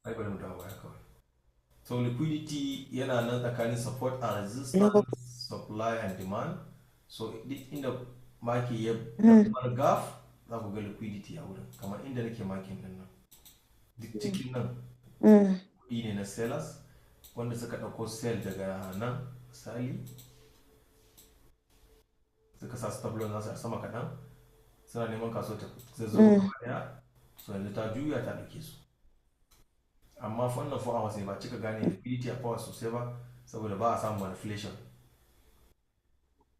ai bari mu dawo baya kawai. So liquidity yana nan tsakanin support and Level. resistance, supply and demand. So duk inda market ya Mm. bar gap za ku ga liquidity a wurin, kamar inda nake marking din nan. Duk cikin nan Mm. kuɗi ne na sellers wanda suka ɗauko sell daga nan misali suka sa stop loss nasu a sama kaɗan suna neman kasuwa ta zazzago Mm. gaba ɗaya, so yanzu ta juya ta ɗauke su. Amma wannan 4 hours ne ba cika gane liquidity a power sosai ba saboda ba a samun manipulation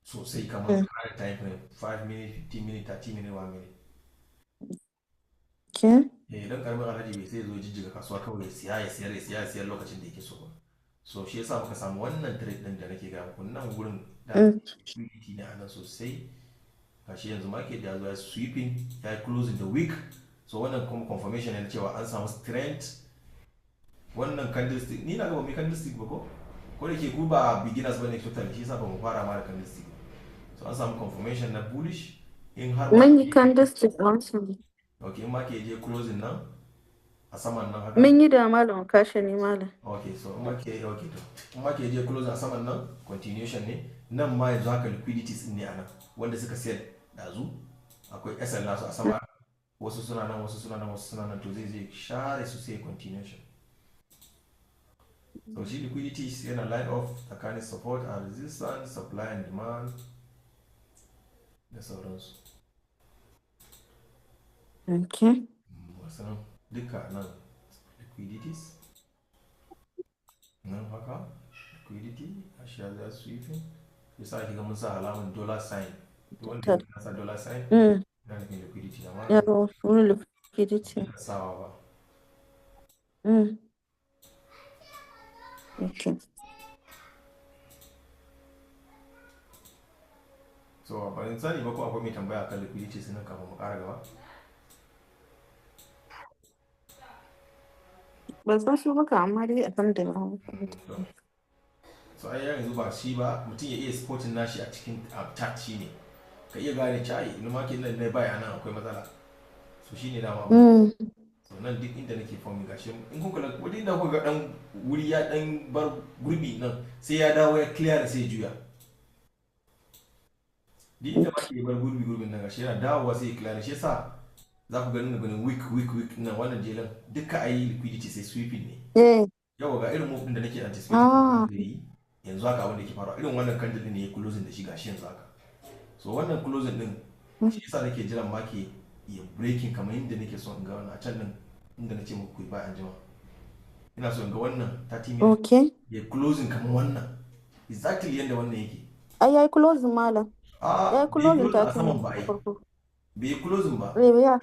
sosai kamar Mm. higher time frame 5 minutes, 15 minutes, 30 minutes, 1 minute. Okay. Idan karamin alhaji bai sai zo jijjiga kasuwa kawai ya siya ya siyar ya siya ya siyar lokacin da yake so ba. So shi yasa muka samu wannan trade din da nake ga muku nan gurin da Mm. liquidity ne a nan sosai. Gashi yanzu market ya zo ya sweeping ya yi closing the week, so wannan kuma confirmation ne na cewa an samu strength. Wannan candlestick ni na ga ba mai candlestick ba ko da ke ku ba beginners bane total, shi yasa ba mu fara ma da candlestick ba. So an samu confirmation na bullish in har Mun yi market candlestick also. okay in market je closing nan a saman nan haka. Mun yi da malam kashe ne malam. Okay, so in market okay to in market je closing a saman nan continuation ne nan ma yanzu haka liquidities ne a nan wanda suka sell dazu akwai SL nasu a sama, wasu suna nan wasu suna nan wasu suna nan, to zai share su sai continuation. So shi liquidity yana line off tsakanin support and resistance, supply and demand da sauransu. Okay. Wasu nan duka nan liquidities nan haka liquidity a shi ya zai sweeping yasa ake ga mun sa alamun dollar sign, wanda ya sa dollar sign Mm. na nufin liquidity amma Ya ba wani liquidity. ba sawa ba. Mm. Okay. So ban sani ba ko akwai mai tambaya kan liquidity sai nan kafin mu ƙara gaba. Ban san su baka amma dai alhamdulillah. So ai yanzu ba shi ba mutum ya iya sporting nashi a cikin chat shi ne ka iya gane chai in market nan ne baya nan akwai matsala, so shi ne dama. Mm. So nan duk inda nake forming gashi in kun kula wani inda kuka ga dan wuri ya dan bar gurbi nan sai ya dawo ya clear sai ya juya. Duk inda ma ke bar gurbin nan gashi yana dawowa sai ya clear, shi yasa za ku ganin week nan wannan jelan duka ayi liquidity sai sweeping ne. Eh. Yawa ga irin move din da nake anticipating zai yi yanzu haka abin da ke faruwa irin wannan candle din ne ya closing da shi gashi yanzu haka. So wannan closing din shi yasa nake jiran market ya breaking kamar yadda nake so in ga wannan a can din inda nace muku ba an jima. Ina so in ga wannan 30 minutes Okay. ya closing kamar wannan exactly yadda wannan yake. Ai yayi closing malam. Bai closing closing a 30 saman minutes ba ai. farko. Bai closing ba. Ya.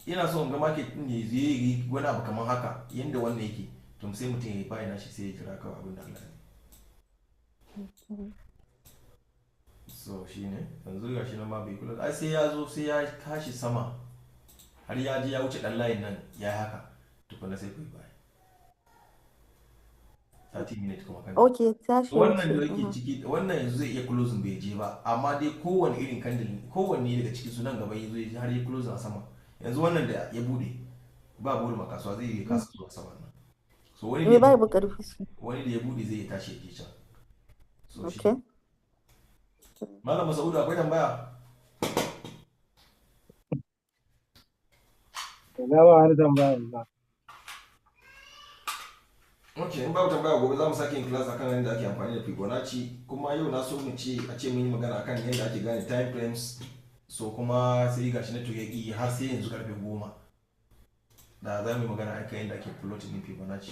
Ina so in ga market din ya zai yi wani abu kamar haka yadda wannan yake, to sai mutum ya bayyana shi sai ya jira kawai abin da Allah ne. So shi ne yanzu ga shi nan ma bai kula ai sai ya zo sai ya tashi sama har ya je ya wuce dan layin nan ya yi haka tukuna sai ku yi baya 30 minutes kuma kan Okay, tashi wannan da yake ciki wannan yanzu zai iya closing bai je ba, amma dai kowane irin candle kowanne daga cikin su nan gaba yanzu har ya closing a sama. Yanzu wannan da ya bude ba bude makasuwa zai yi kasa zuwa sama nan, so wani Me da bai karfi su. wani da ya bude zai tashi ya je can. So Okay. Malam Masaudu akwai tambaya? Na ba wani tambaya ba. Ok, in babu tambaya gobe za mu sake yin class akan yadda ake amfani da Fibonacci, kuma yau na so mu ce a ce mun yi magana akan yadda ake gane time frames, so kuma sai gashi na tuya har sai yanzu karfe 10 da za mu yi magana akan yadda ake plotting din Fibonacci.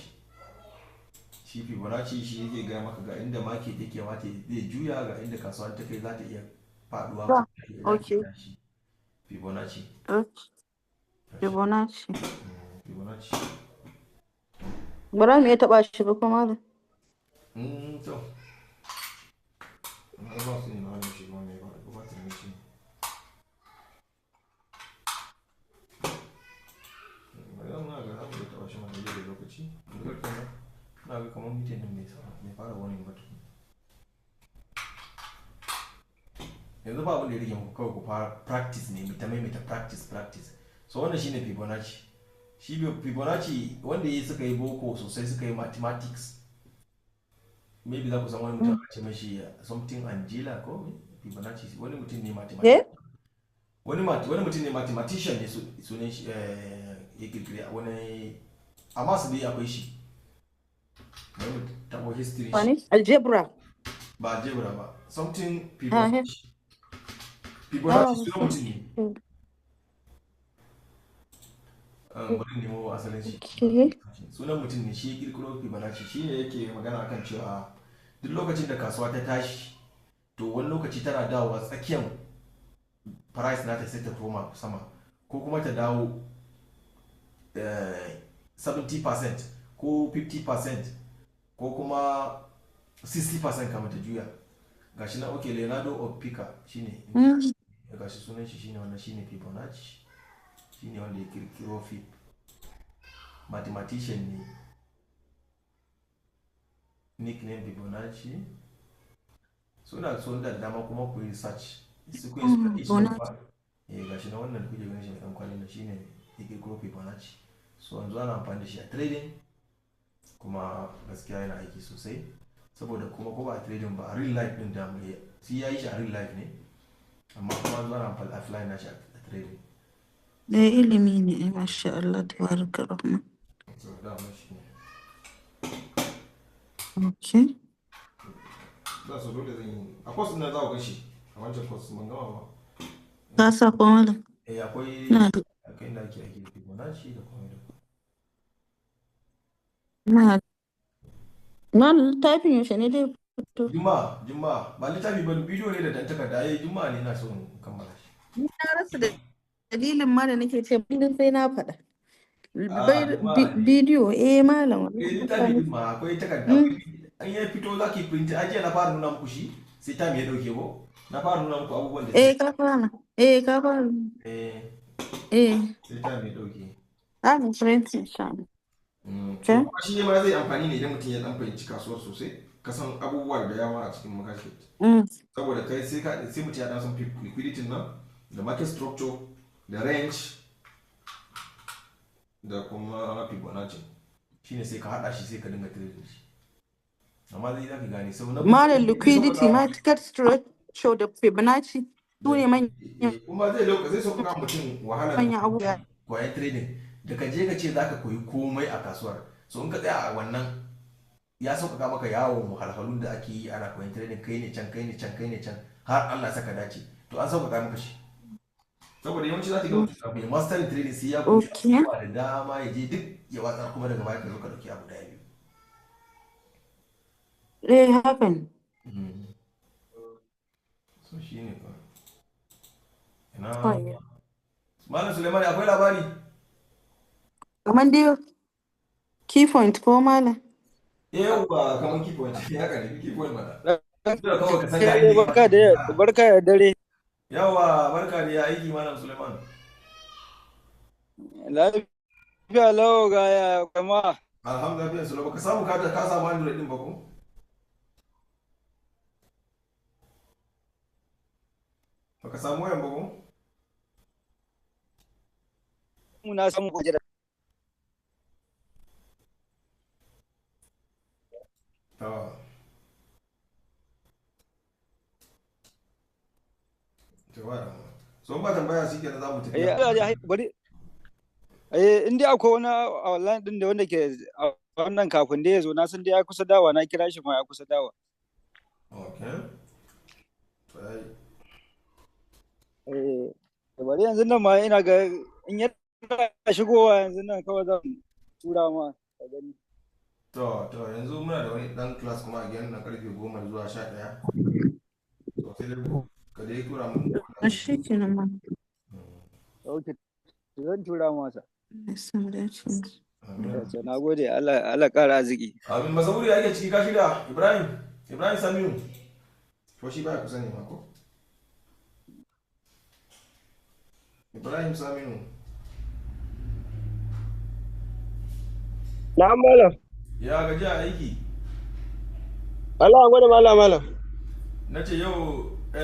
Shi Fibonacci shi yake gaya maka ga inda market yake mata zai juya, ga inda kasuwa ta kai za ta iya faduwa. Okay. Fibonacci. Fibonacci. Fibonacci. Bara mu iya taɓa shi ba kuma da. To. Na ba su ne na hannun shi ba mai ba ta ne shi. Bayan na ga abu da taɓa shi ma da lokaci. Na ga kamar mutum nan mai fara wani batu. Yanzu ba abin da ya rage muku kawai ku fara practice ne, maimaita practice. So wannan shine Fibonacci. shi Fibonacci wanda ya suka yi boko sosai suka yi mathematics, maybe za ku san wani mutum a ce mashi something Angela ko me Fibonacci wani mutum ne mathematics, wani mutum ne mathematician ne sunan shi ya kirkiri wani amma su dai akwai shi wani tabo history Wani? Algebra. ba algebra ba something Fibonacci sunan mutum ne. Bari nemo asalin shi. Sunan mutum ne shi ya kirkiro Fibonacci, shi ne yake magana akan cewa duk lokacin da kasuwa ta tashi to wani lokaci tana dawowa tsakiyar price nata sai ta koma sama ko kuma ta dawo 70% ko 50% ko kuma 60% kamar ta juya. Gashi na okay, Leonardo of Pica shine gashi sunan shi shine wannan shine Fibonacci. Shine wanda ya kirkiro mathematician ne, nickname Fibonacci. Suna so da dama kuma ku research sequence da each number. Gashi na wannan da kuke ganin shi mai dan kwalin da shine ya kirkiro Fibonacci. So yanzu ana amfani da shi a trading kuma gaskiya yana aiki sosai saboda kuma ko ba a trading ba a real life din da mu shi yayi shi a real life ne amma kuma yanzu ana amfani offline na shi a trading. Da ilimi ne, masha Allah, tabaraka rahman. Okay. Za su dole zan yi. A course na za ku gashi a wancan course mun gama ba. Ka sa ko malam? Akwai inda ake aiki da Fibonacci da kuma da. Malam littafin yaushe ne dai fito? Juma'a ba littafi ba bidiyo ne da dan takarda Juma'a ne na so in kammala shi. Ni na rasa da dalilin ma da nake ce kullum sai na faɗa. Bidiyo malam. Littafi din ma akwai takarda an yi fito za ki print ajiya na fara nuna muku shi sai ta me ya dauke ko na fara nuna muku abubuwan da ka fara sai ta me dauke mu print insha Allah. Kuma shi ne ma zai amfani ne idan mutum ya dan fahimci kasuwar sosai ka san abubuwa da yawa a cikin market saboda kai sai mutum ya dan san liquidity nan da market structure da range da kuma Fibonacci shine sai ka hada shi sai ka dinga trading shi amma zai zaka gane sau na malam liquidity market structure da Fibonacci su ne manyan kuma zai so ka mutum wahala manyan abubuwa koyan trading da ka je ka ce zaka koyi komai a kasuwar so in ka tsaya a wannan ya sauƙaƙa maka yawon wahalhalun da ake yi ana koyan trading kai ne can har Allah saka dace to an sauƙaƙa maka shi saboda yawanci za ta ga mutum mai master trading sai ya koyi abubuwa da dama ya je duk ya watsa kuma daga baya ka zo ka dauki abu daya biyu haka ne so shi ne ba ina Malam Suleiman akwai labari kamar dai key point ko malam yauwa kamar key point haka ne key point mana barka da dare yawa barka da ya aiki Malam Suleiman lafiya lau ga ya kama alhamdulillah Suleiman ka samu ka samu Android din ba ko baka samu wayan ba ko muna samu kujera so ba tambaya shi kenan za mu tafi bari in dai akwai wani online din da wanda ke wannan kafin da ya zo na san dai ya kusa dawa na kira shi ma ya kusa dawa bari yanzu nan ma ina ga in ya shigowa yanzu nan kawai zan tura ma ka gani to yanzu muna da wani dan class kuma a gidan na karfe 10 zuwa 11 to sai dai ka dai tura mun shi kenan ma okay zan tura masa Yes, na gode Allah ƙara arziki amin masauri ake ciki ka shida Ibrahim Saminu ko shi baya kusa ne ma ko Ibrahim Saminu na'am malam ya gaji a aiki Allah gode malam nace yau